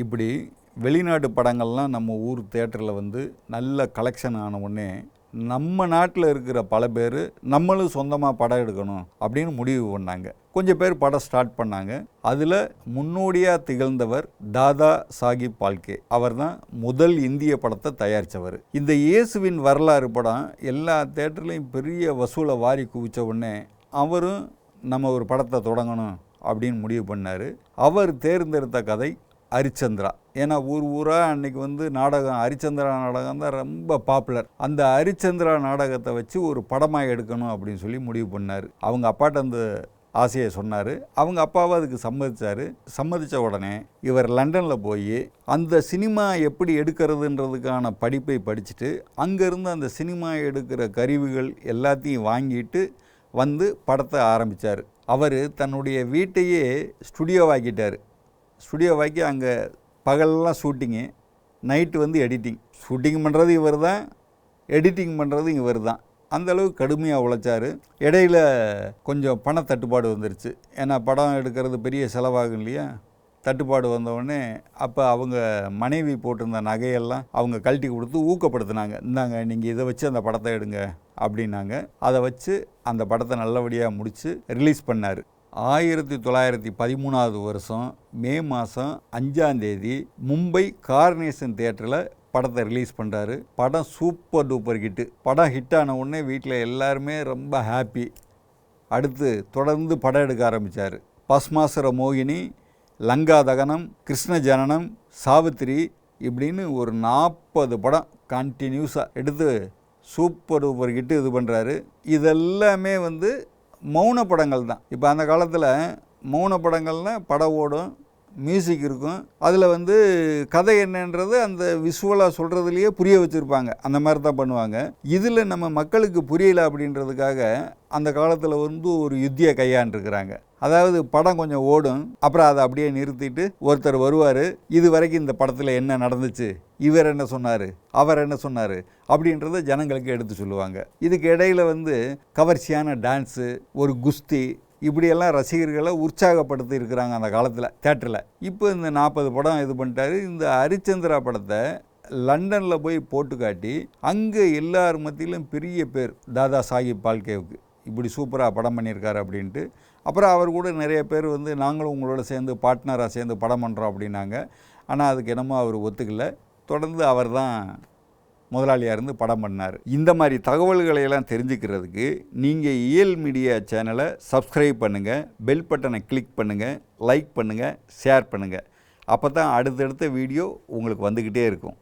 இப்படி வெளிநாட்டு படங்கள்லாம் நம்ம ஊர் தியேட்டரில் வந்து நல்ல கலெக்ஷன் ஆன உடனே நம்ம நாட்டில் இருக்கிற பல பேர் நம்மளும் சொந்தமாக படம் எடுக்கணும் அப்படின்னு முடிவு பண்ணாங்க. கொஞ்சம் பேர் படம் ஸ்டார்ட் பண்ணாங்க. அதில் முன்னோடியாக திகழ்ந்தவர் தாதா சாஹிப் பால்கே. அவர் தான் முதல் இந்திய படத்தை தயாரித்தவர். இந்த இயேசுவின் வரலாறு படம் எல்லா தேட்டர்லையும் பெரிய வசூலை வாரி குவிச்ச உடனே அவரும் நம்ம ஒரு படத்தை தொடங்கணும் அப்படின்னு முடிவு பண்ணார். அவர் தேர்ந்தெடுத்த கதை ஹரிச்சந்திரா. ஏன்னா ஊராக அன்றைக்கி வந்து நாடகம் ஹரிச்சந்திரா நாடகம் தான் ரொம்ப பாப்புலர். அந்த ஹரிச்சந்திரா நாடகத்தை வச்சு ஒரு படமாக எடுக்கணும் அப்படின்னு சொல்லி முடிவு பண்ணார். அவங்க அப்பாட்ட அந்த ஆசையை சொன்னார். அவங்க அப்பாவை அதுக்கு சம்மதித்த உடனே இவர் லண்டனில் போய் அந்த சினிமா எப்படி எடுக்கிறதுன்றதுக்கான படிப்பை படிச்சுட்டு அங்கேருந்து அந்த சினிமா எடுக்கிற கருவிகள் எல்லாத்தையும் வாங்கிட்டு வந்து படத்தை ஆரம்பித்தார். அவர் தன்னுடைய வீட்டையே ஸ்டுடியோவாக்கிட்டார். ஸ்டுடியோவாக்கி அங்கே பகலெல்லாம் ஷூட்டிங்கு, நைட்டு வந்து எடிட்டிங். ஷூட்டிங் பண்ணுறது இவர் தான், எடிட்டிங் பண்ணுறது இவர் தான். அந்தளவுக்கு கடுமையாக உழைச்சார். இடையில் கொஞ்சம் பண தட்டுப்பாடு வந்துருச்சு. ஏன்னா படம் எடுக்கிறது பெரிய செலவாகும் இல்லையா. தட்டுப்பாடு வந்தவுடனே அப்போ அவங்க மனைவி போட்டிருந்த நகையெல்லாம் அவங்க கழட்டி கொடுத்து ஊக்கப்படுத்தினாங்க. இந்தாங்க நீங்கள் இதை வச்சு அந்த படத்தை எடுங்க அப்படின்னாங்க. அதை வச்சு அந்த படத்தை நல்லபடியாக முடித்து ரிலீஸ் பண்ணார். 1913 வருஷம் மே மாதம் 5ஆம் தேதி மும்பை கார்னேஷன் தியேட்டரில் படத்தை ரிலீஸ் பண்ணுறாரு. படம் சூப்பர் டூப்பர் ஹிட்டு. படம் ஹிட் ஆன உடனே வீட்டில் எல்லாருமே ரொம்ப ஹாப்பி. அடுத்து தொடர்ந்து படம் எடுக்க ஆரம்பித்தார். பஸ்மாசுர மோகினி, லங்கா தகனம், கிருஷ்ண ஜனனம், சாவித்திரி இப்படின்னு ஒரு 40 படம் கண்டினியூஸாக எடுத்து சூப்பர் டூப்பர் ஹிட்டு இது பண்ணுறாரு. இதெல்லாமே வந்து மௌன படங்கள் தான். இப்போ அந்த காலத்தில் மௌன படங்கள்னால் படம் ஓடும், மியூசிக் இருக்கும். அதில் வந்து கதை என்னன்றது அந்த விஷுவலாக சொல்கிறதுலையே புரிய வச்சுருப்பாங்க. அந்த மாதிரி தான் பண்ணுவாங்க. இதில் நம்ம மக்களுக்கு புரியலை அப்படின்றதுக்காக அந்த காலத்தில் வந்து ஒரு யுத்தியை கையாண்டுருக்கிறாங்க. அதாவது படம் கொஞ்சம் ஓடும், அப்புறம் அதை அப்படியே நிறுத்திட்டு ஒருத்தர் வருவார். இது வரைக்கும் இந்த படத்தில் என்ன நடந்துச்சு, இவர் என்ன சொன்னார், அவர் என்ன சொன்னார் அப்படின்றத ஜனங்களுக்கு எடுத்து சொல்லுவாங்க. இதுக்கு இடையில் வந்து கவர்ச்சியான டான்ஸு, ஒரு குஸ்தி இப்படியெல்லாம் ரசிகர்களை உற்சாகப்படுத்தி இருக்கிறாங்க அந்த காலத்தில் தேட்டரில். இப்போ இந்த 40 படம் இது பண்ணிட்டாரு. இந்த ஹரிச்சந்திரா படத்தை லண்டனில் போய் போட்டு காட்டி அங்கே எல்லார் மத்தியிலும் பெரிய பேர் தாதா சாஹிப் பால்கேவுக்கு, இப்படி சூப்பராக படம் பண்ணியிருக்காரு அப்படின்ட்டு. அப்புறம் அவர் கூட நிறைய பேர் வந்து நாங்களும் உங்களோட சேர்ந்து பார்ட்னராக சேர்ந்து படம் பண்ணுறோம் அப்படின்னாங்க. ஆனால் அதுக்கு என்னமோ அவர் ஒத்துக்கலை. தொடர்ந்து அவர் தான் முதலாளியாக இருந்து படம் பண்ணார். இந்த மாதிரி தகவல்களையெல்லாம் தெரிஞ்சுக்கிறதுக்கு நீங்கள் இயல் மீடியா சேனலை சப்ஸ்கிரைப் பண்ணுங்கள், பெல் பட்டனை கிளிக் பண்ணுங்கள், லைக் பண்ணுங்கள், ஷேர் பண்ணுங்கள். அப்போ தான் அடுத்தடுத்த வீடியோ உங்களுக்கு வந்துக்கிட்டே இருக்கும்.